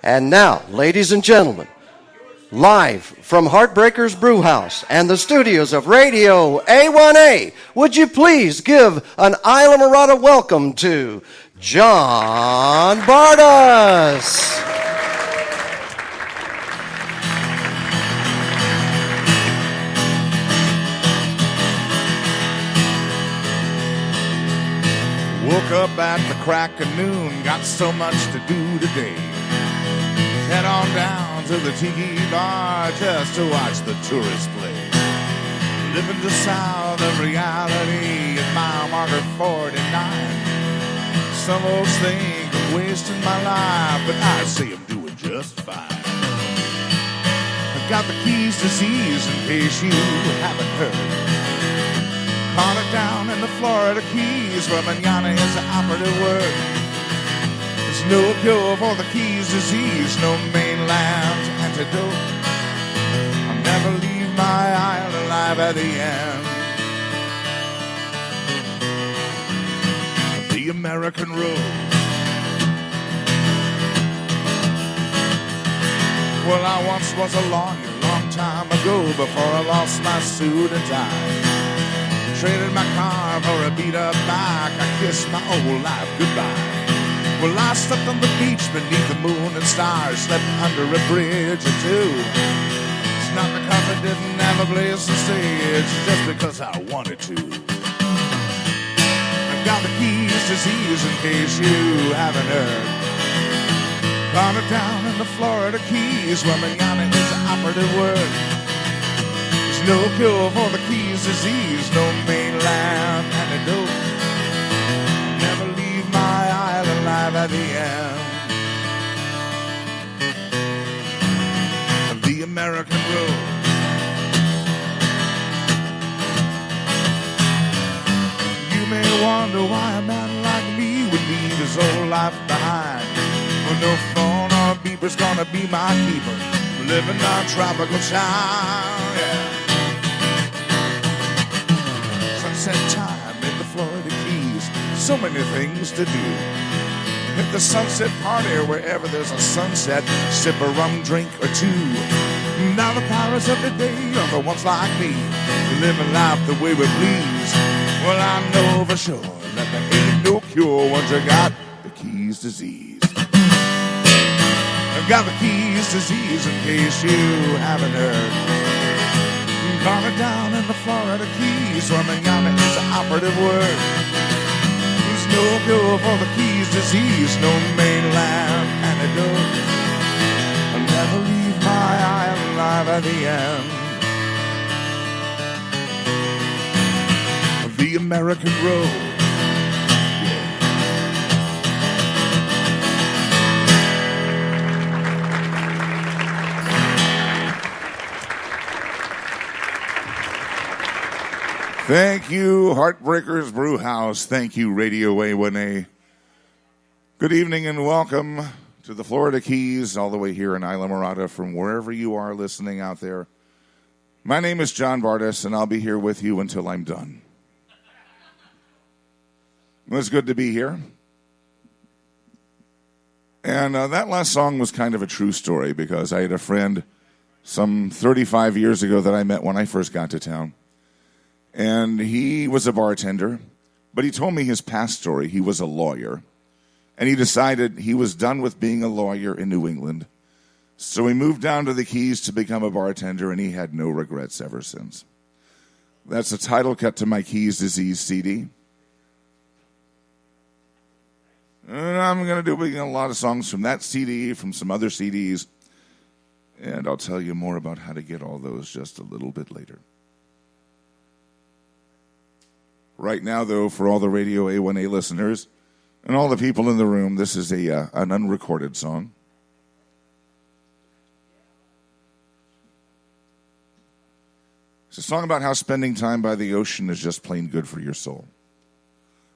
And now, ladies and gentlemen, live from Heartbreakers Brewhouse and the studios of RadioA1A, would you please give an Islamorada welcome to John Bartus. Woke up at the crack of noon, got so much to do today. Head on down to the tiki bar just to watch the tourists play. Living just south of reality at mile marker 49. Some folks think I'm wasting my life, but I say I'm doing just fine. I've got the keys to Z's in case you haven't heard. Caught it down in the Florida Keys, where manana is the operative word. There's no cure for the Keys disease, no mainland antidote. I'll never leave my island alive at the end of the American road. Well, I once was a lawyer, long time ago, before I lost my suit and tie. Traded my car for a beat-up bike. I kissed my old life goodbye. Well, I slept on the beach beneath the moon and stars, slept under a bridge or two. It's not because I didn't have a place to stay, it's just because I wanted to. I've got the keys to Z's in case you haven't heard. Caught it down in the Florida Keys, where manana is the operative word. No cure for the Keys disease, no mainland antidote. I'll never leave my island alive at the end of the American road. You may wonder why a man like me would leave his old life behind. Well, no phone or beeper's gonna be my keeper, living on tropical time, yeah. Sunset time in the Florida Keys, so many things to do. Hit the sunset party wherever there's a sunset, sip a rum drink or two. Now the pirates of the day are the ones like me, living life the way we please. Well, I know for sure that there ain't no cure once you got the Keys disease. I've got the Keys disease in case you haven't heard. Caught it down in the Florida Keys, where manana is the operative word. There's no cure for the Keys disease, no mainland antidote. I'll never leave my island alive at the end of the American road. Thank you, Heartbreakers Brewhouse. Thank you, RadioA1A. Good evening and welcome to the Florida Keys, all the way here in Islamorada, from wherever you are listening out there. My name is John Bartus, and I'll be here with you until I'm done. It was good to be here. And that last song was kind of a true story, because I had a friend some 35 years ago that I met when I first got to town. And he was a bartender, but he told me his past story. He was a lawyer, and he decided he was done with being a lawyer in New England. So he moved down to the Keys to become a bartender, and he had no regrets ever since. That's the title cut to my Keys Disease CD. And I'm going to do a lot of songs from that CD, from some other CDs, and I'll tell you more about how to get all those just a little bit later. Right now, though, for all the RadioA1A listeners and all the people in the room, this is an unrecorded song. It's a song about how spending time by the ocean is just plain good for your soul.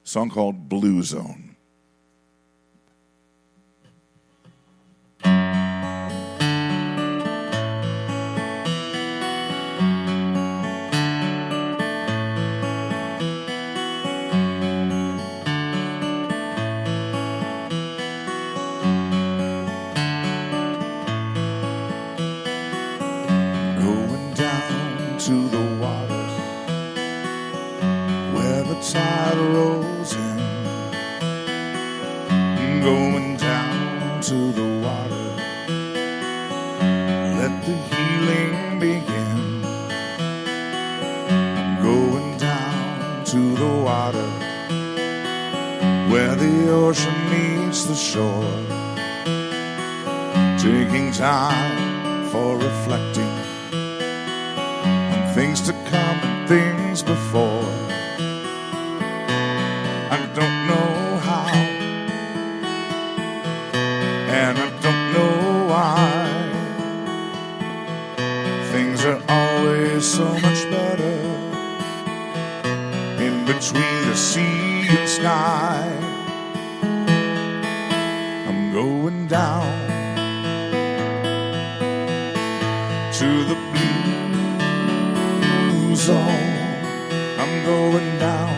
A song called Blue Zone. to the water. Let the healing begin. I'm going down to the water, where the ocean meets the shore. Taking time for reflecting on things to come and things before. I don't know how, and I don't know why. Things are always so much better in between the sea and sky. I'm going down to the blue zone. I'm going down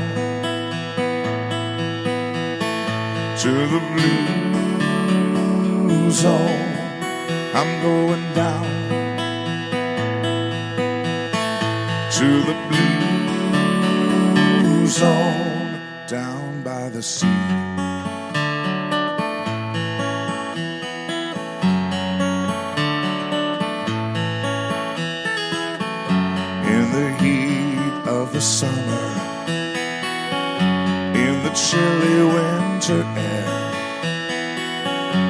to the blue zone. I'm going down to the blue zone, down by the sea. In the heat of the summer, in the chilly winter air,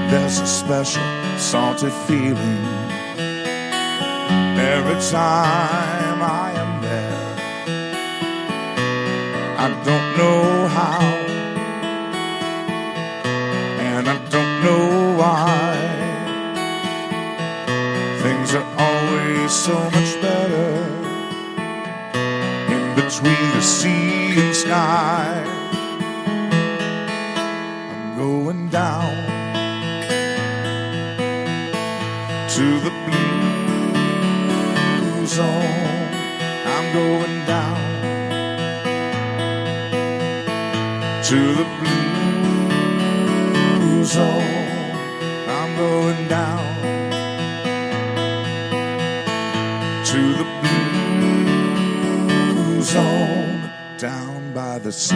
there's a special salty feeling every time I am there. I don't know how, and I don't know why. Things are always so much better in between the sea and sky. I'm going down to the blue zone. I'm going down to the blue zone. I'm going down to the blue zone, down by the sea.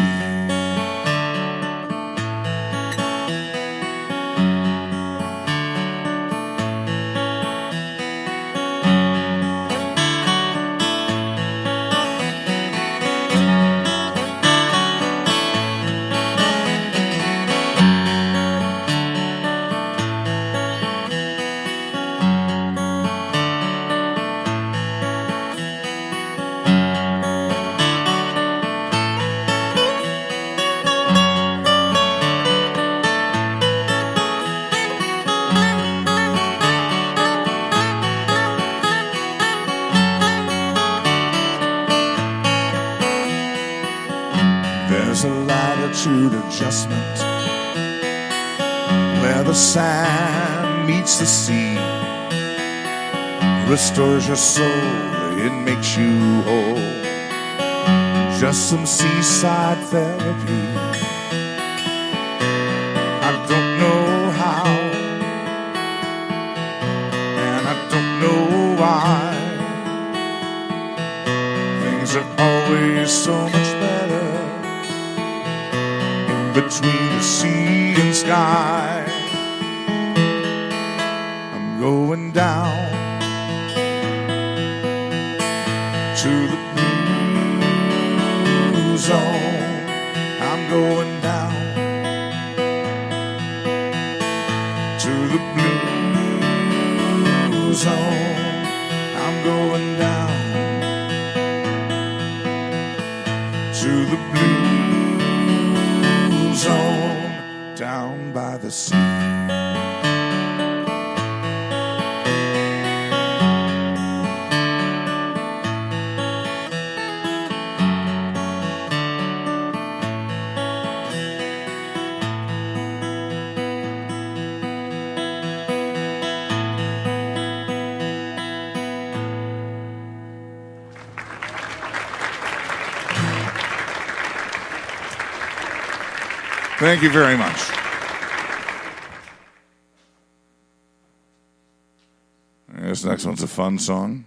There's a latitude adjustment where the sand meets the sea, restores your soul, it makes you whole. Just some seaside therapy. I don't know how, and I don't know why. Things are always so much better between the sea and sky. I'm going down to the blue zone. I'm going down to the blue zone. I'm going down to the blue zone, down by the sea. Thank you very much. This next one's a fun song.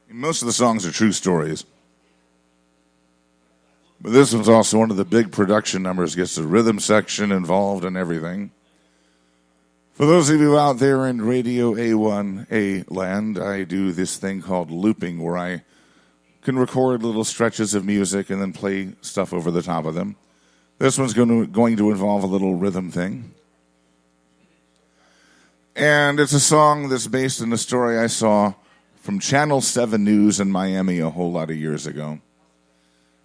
Most of the songs are true stories. But this one's also one of the big production numbers. Gets the rhythm section involved and everything. For those of you out there in Radio A1A land, I do this thing called looping, where I can record little stretches of music and then play stuff over the top of them. This one's going to involve a little rhythm thing. And it's a song that's based on a story I saw from Channel 7 News in Miami a whole lot of years ago.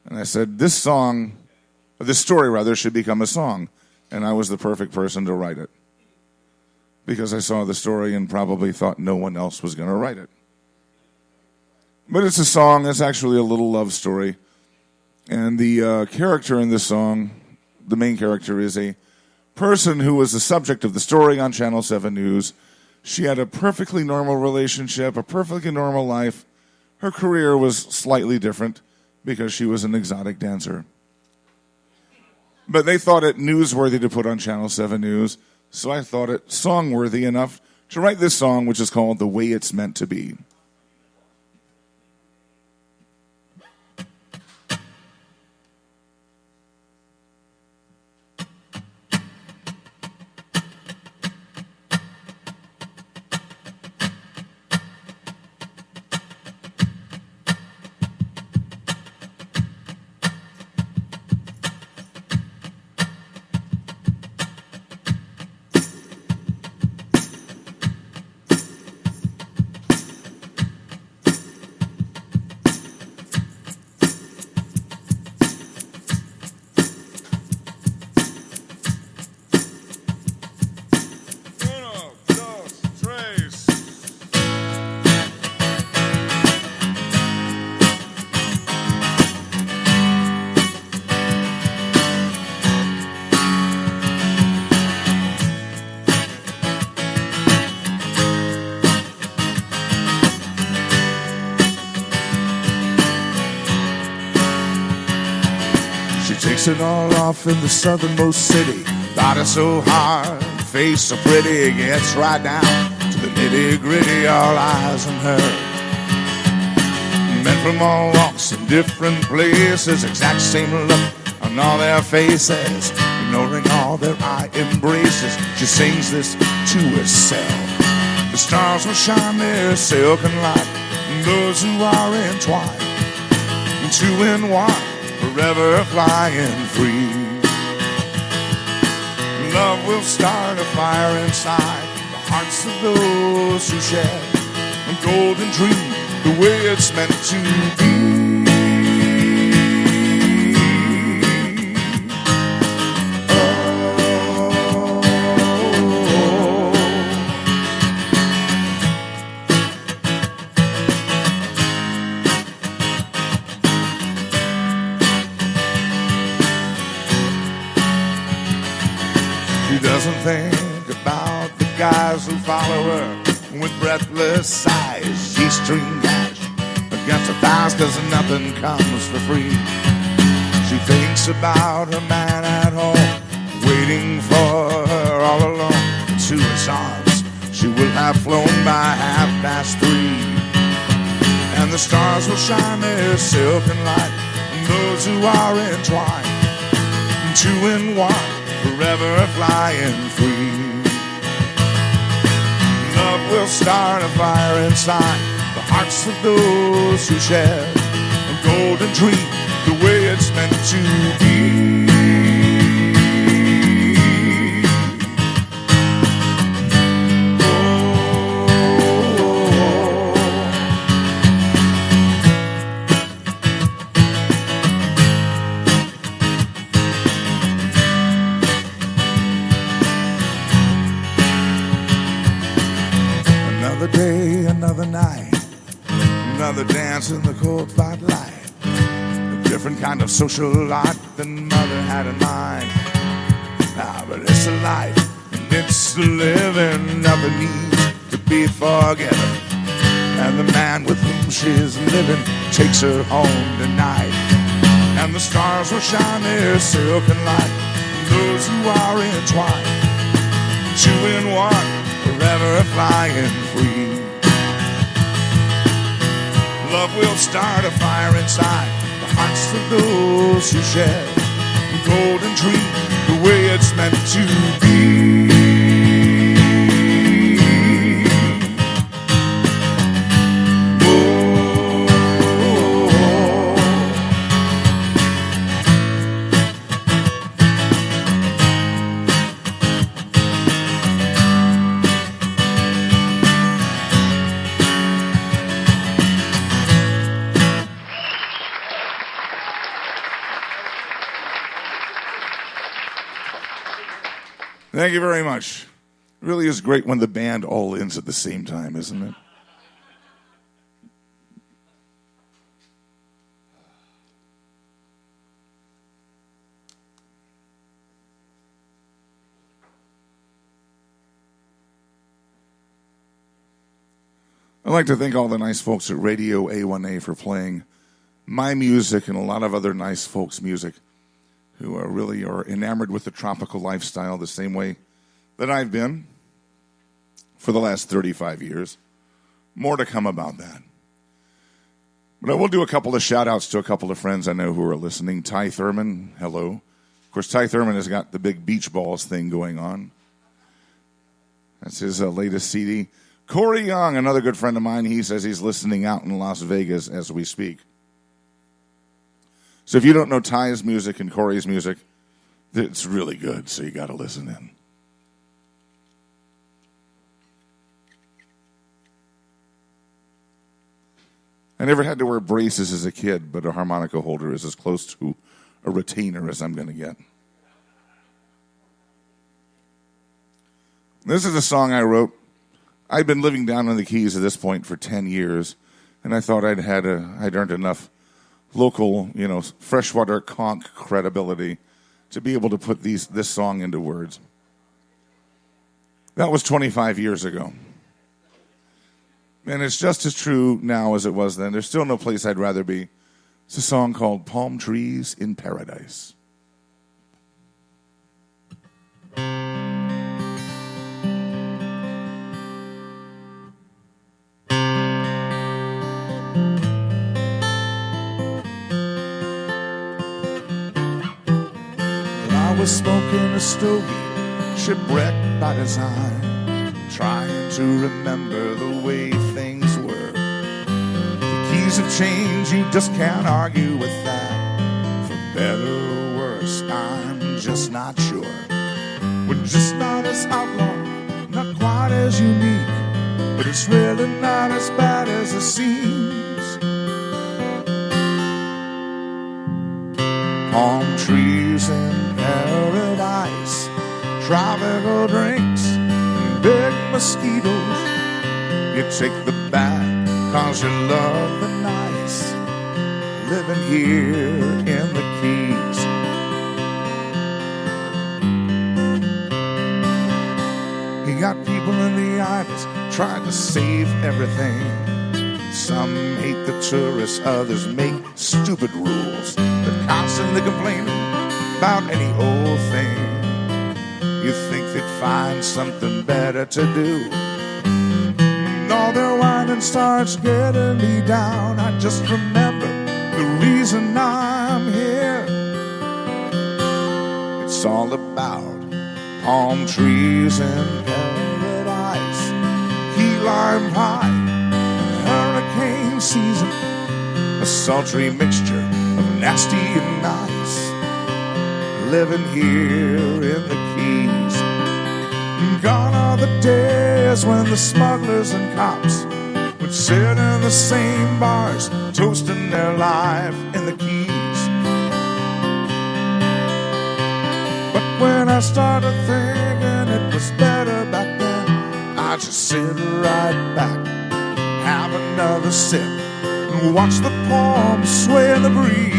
And I said, this story should become a song. And I was the perfect person to write it. Because I saw the story and probably thought no one else was going to write it. But it's a song. It's actually a little love story. And the character in this song, the main character, is a person who was the subject of the story on Channel 7 News. She had a perfectly normal relationship, a perfectly normal life. Her career was slightly different because she was an exotic dancer. But they thought it newsworthy to put on Channel 7 News, so I thought it songworthy enough to write this song, which is called The Way It's Meant to Be. Takes it all off in the southernmost city. Body so hard, face so pretty. Gets right down to the nitty-gritty. All eyes on her. Men from all walks in different places. Exact same look on all their faces. Ignoring all their eye embraces. She sings this to herself. The stars will shine their silken light. And those who are entwined, two in one, forever flying free. Love will start a fire inside the hearts of those who share a golden dream, the way it's meant to be. Doesn't think about the guys who follow her with breathless sighs. She's stream cash against a thighs, 'cause nothing comes for free. She thinks about her man at home, waiting for her all alone. To his arms she will have flown by 3:30, and the stars will shine their silken light on those who are entwined, two in one, forever flying free. Love will start a fire inside the hearts of those who share a golden dream, the way it's meant to be. Another day, another night, another dance in the cold spotlight. A different kind of social life than Mother had in mind. But it's a life, and it's a living. Nothing needs to be forgiven. And the man with whom she's living takes her home tonight. And the stars will shine their silken light on those who are entwined, two in one, forever flying free. Love will start a fire inside the hearts of those who share the golden dream the way it's meant to be. Thank you very much. It really is great when the band all ends at the same time, isn't it? I'd like to thank all the nice folks at RadioA1A for playing my music and a lot of other nice folks' music who really are enamored with the tropical lifestyle the same way that I've been for the last 35 years. More to come about that. But I will do a couple of shout-outs to a couple of friends I know who are listening. Ty Thurman, hello. Of course, Ty Thurman has got the big beach balls thing going on. That's his latest CD. Corey Young, another good friend of mine, he says he's listening out in Las Vegas as we speak. So if you don't know Ty's music and Corey's music, it's really good, so you got to listen in. I never had to wear braces as a kid, but a harmonica holder is as close to a retainer as I'm going to get. This is a song I wrote. I'd been living down in the Keys at this point for 10 years, and I thought I'd earned enough local, freshwater conch credibility to be able to put this song into words. That was 25 years ago. And it's just as true now as it was then. There's still no place I'd rather be. It's a song called Palm Trees in Paradise. I was smoking a stogie, shipwrecked by design, trying to remember the way things were. The keys have changed, you just can't argue with that. For better or worse, I'm just not sure. We're just not as outlaw, not quite as unique, but it's really not as bad as it seems. Palm trees in paradise, tropical drinks, and big mosquitoes. You take the bad, cause you love the nice, living here in the Keys. You got people in the islands trying to save everything. Some hate the tourists, others make stupid rules. They're constantly complaining about any old thing. You think they'd find something better to do. And all their whining starts getting me down. I just remember the reason I'm here. It's all about palm trees in paradise, key lime pie, hurricane season, a sultry mixture of nasty and nice, living here in the Keys. Gone are the days when the smugglers and cops would sit in the same bars, toasting their life in the Keys. But when I started thinking it was better back then, I just sit right back, have another sip, and watch the palms sway in the breeze.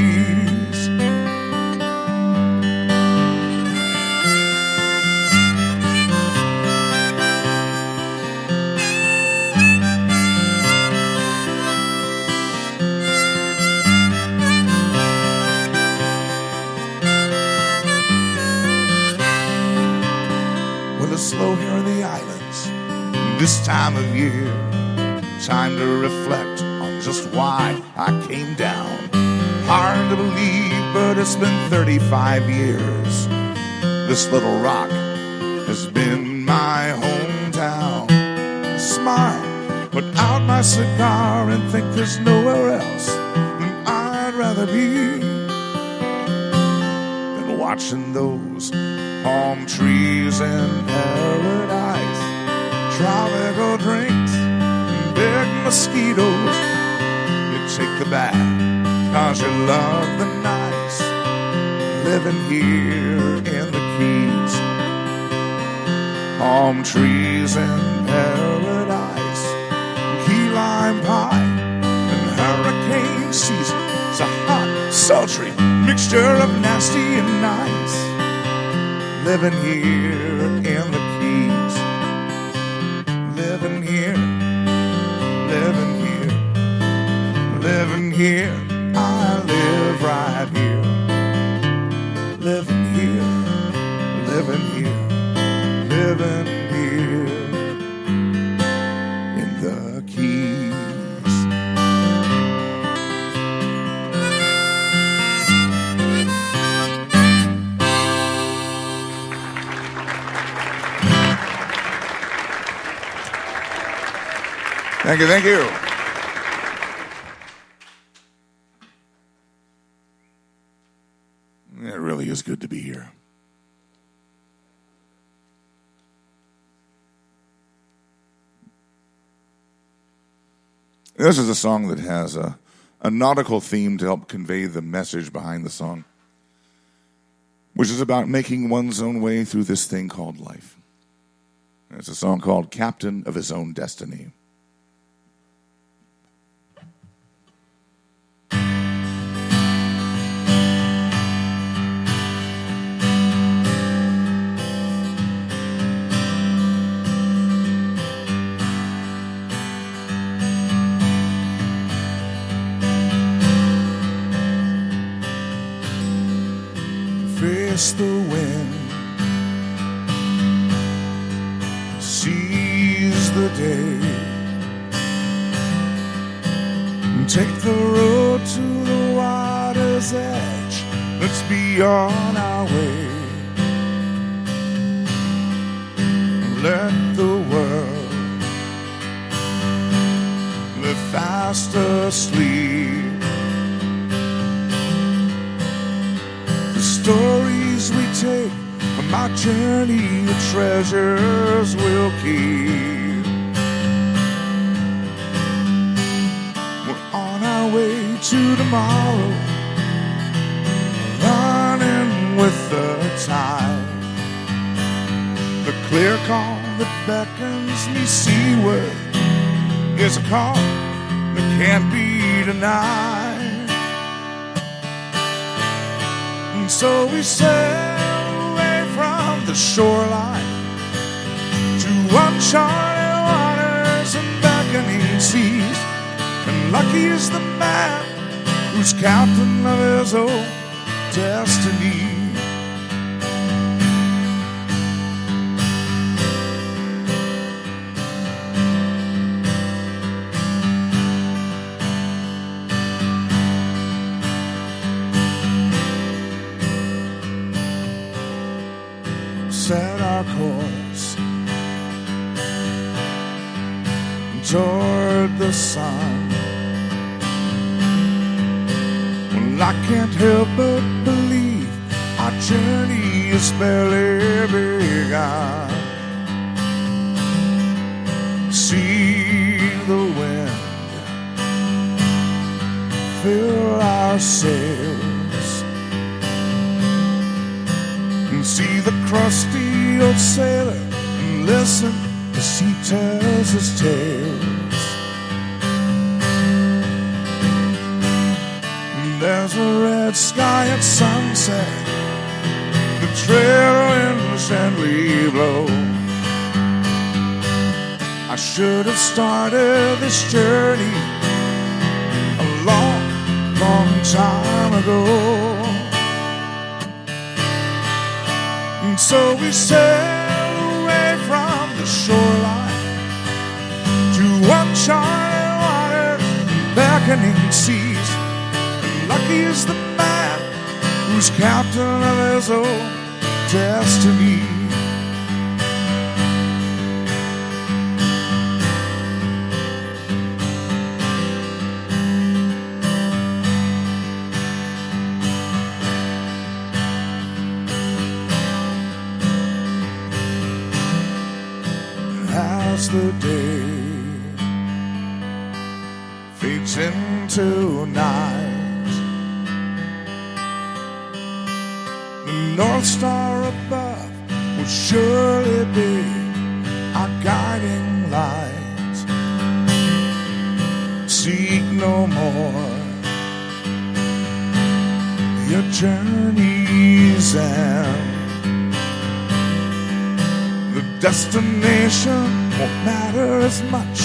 Well, it's slow here in the islands this time of year. Time to reflect on just why I came down. Hard to believe, but it's been 35 years. This little rock has been my hometown. I smile, put out my cigar, and think there's nowhere else than I'd rather be than watching those palm trees in paradise, tropical drinks, and big mosquitoes. You take the bath 'cause you love the nights, living here in the Keys. Palm trees in paradise, key lime pie, and hurricane season. It's a hot, sultry mixture of nasty and nice, living here in the Keys. Living here, living here, living here. I live right here. Living here, living here, living here in the Keys. Thank you, thank you. It really is good to be here. This is a song that has a nautical theme to help convey the message behind the song, which is about making one's own way through this thing called life. It's a song called Captain of His Own Destiny. Face the wind, seize the day, take the road to the water's edge. Let's be on our way. Let the world live fast asleep. The stories we take from our journey, the treasures we'll keep. We're on our way to tomorrow, running with the tide. The clear call that beckons me seaward is a call that can't be denied. So we sail away from the shoreline to uncharted waters and beckoning seas. And lucky is the man who's captain of his own destiny. Set our course toward the sun. Well, I can't help but believe our journey is barely begun. See the wind fill our sails, and see the crusty old sailor and listen as he tells his tales. There's a red sky at sunset, the trail winds gently blow. I should have started this journey a long, long time ago. And so we sail away from the shoreline to uncharted waters and beckoning seas. And lucky lucky is the man who's captain of his own destiny. As the day fades into night, the North Star above will surely be our guiding light. Seek no more your journey's end. The destination won't matter as much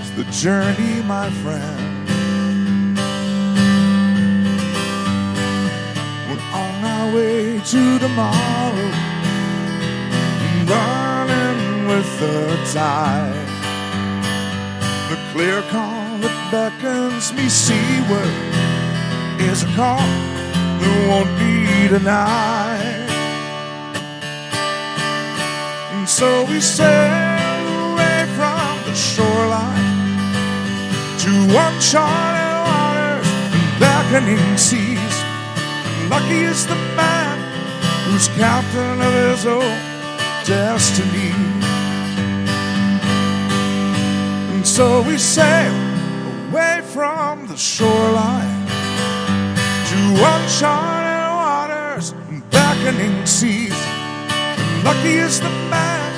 as the journey, my friend. We're on our way to tomorrow, running with the tide. The clear call that beckons me seaward is a call that won't be denied. And so we sail away from the shoreline to uncharted waters and beckoning seas. Lucky is the man who's captain of his own destiny. And so we sail away from the shoreline to uncharted waters and beckoning seas. Lucky is the man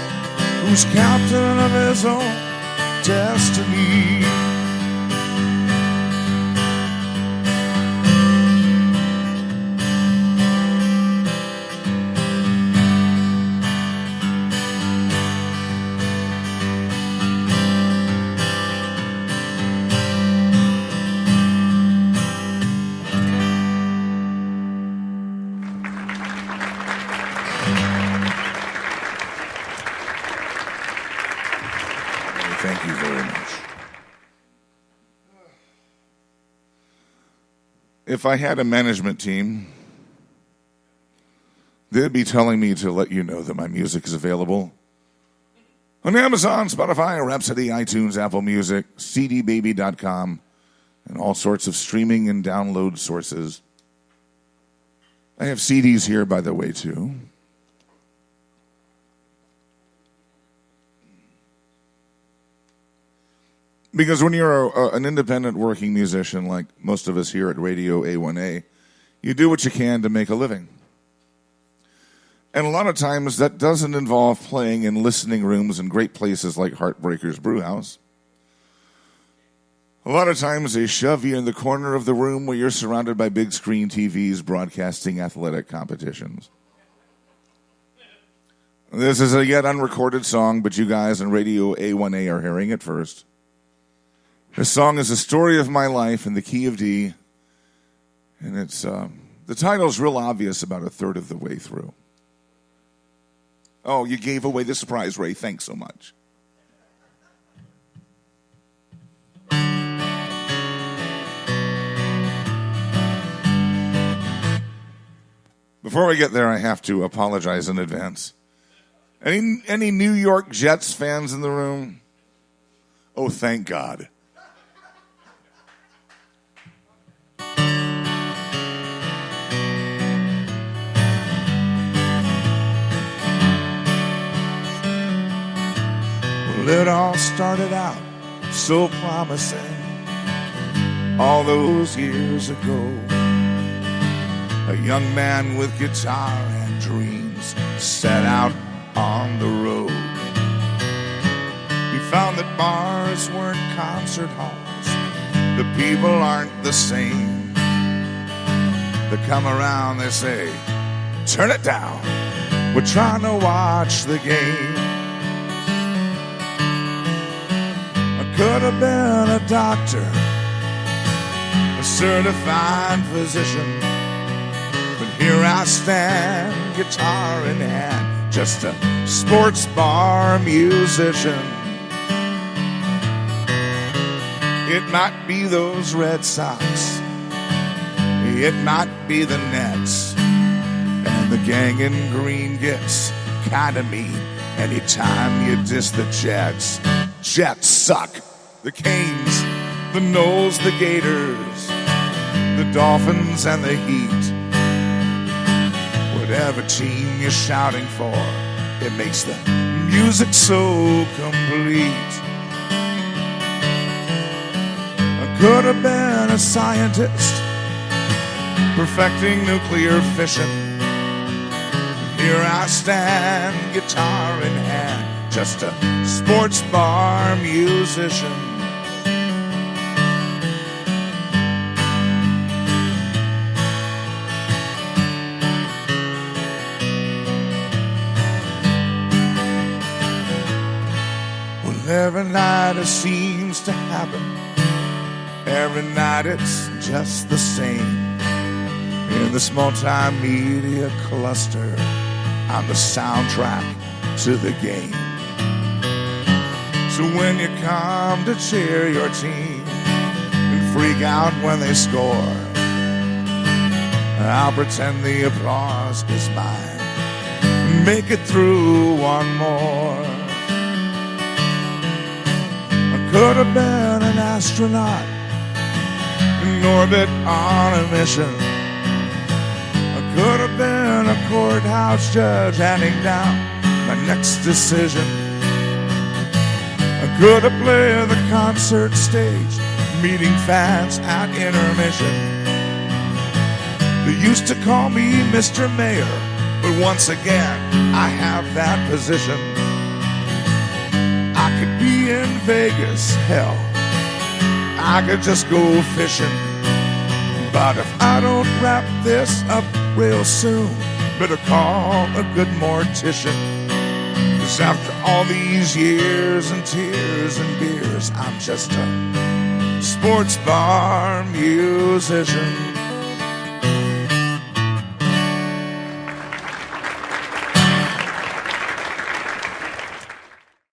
who's captain of his own destiny. Thank you very much. If I had a management team, they'd be telling me to let you know that my music is available on Amazon, Spotify, Rhapsody, iTunes, Apple Music, cdbaby.com, and all sorts of streaming and download sources. I have CDs here, by the way, too. Because when you're an independent working musician, like most of us here at RadioA1A, you do what you can to make a living. And a lot of times that doesn't involve playing in listening rooms in great places like Heartbreakers Brewhouse. A lot of times they shove you in the corner of the room where you're surrounded by big screen TVs broadcasting athletic competitions. This is a yet unrecorded song, but you guys on RadioA1A are hearing it first. This song is a story of my life in the key of D, and it's the title's real obvious about a third of the way through. Oh, you gave away the surprise, Ray. Thanks so much. Before we get there, I have to apologize in advance. Any New York Jets fans in the room? Oh, thank God. It all started out so promising all those years ago. A young man with guitar and dreams set out on the road. He found that bars weren't concert halls. The people aren't the same. They come around, they say, turn it down. We're trying to watch the game. Could have been a doctor, a certified physician, but here I stand, guitar in hand, just a sports bar musician. It might be those Red Sox, it might be the Nets. And the gang in green gets kinda mean anytime you diss the Jets. Jets suck. The Canes, the Knowles, the Gators, the Dolphins and the Heat. Whatever team you're shouting for, it makes the music so complete. I could have been a scientist perfecting nuclear fission. Here I stand, guitar in hand, just a sports bar musician. Every night it seems to happen. Every night it's just the same. In this multimedia cluster, I'm the soundtrack to the game. So when you come to cheer your team and freak out when they score, I'll pretend the applause is mine and make it through one more. Could have been an astronaut in orbit on a mission. I could have been a courthouse judge handing down my next decision. I could have played the concert stage, meeting fans at intermission. They used to call me Mr. Mayor, but once again I have that position. I could be in Vegas, hell, I could just go fishing. But if I don't wrap this up real soon, better call a good mortician. 'Cause after all these years and tears and beers, I'm just a sports bar musician.